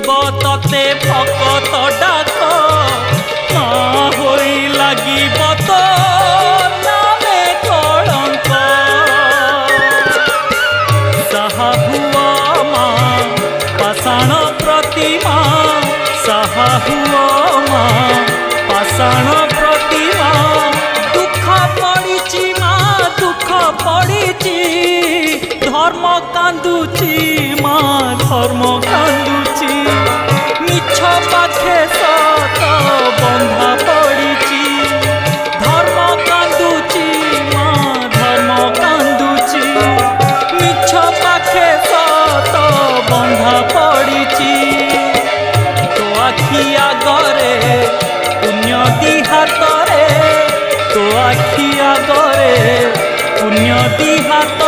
শুনিব ততে ভকত ডাক মা হই লাগিব তো নামে কলঙ্ক সাহা হুয়া মা পাষাণ প্রতিমা সাহা হুয়া মা পাষাণ প্রতিমা দুঃখ পড়িছি মা দুঃখ পড়িছি ধর্ম কান্দুছি মা ধর্ম কান্দুছি মিছ পাখে সত বন্ধা পড়িছি ধর্ম কান্দুছি মা ধর্ম কান্দুছি মিছ পাখে সত বন্ধা পড়িছি তো আখি আগরে পুণ্য দি হাতরে তো আখি আগরে পুণ্য দি হাত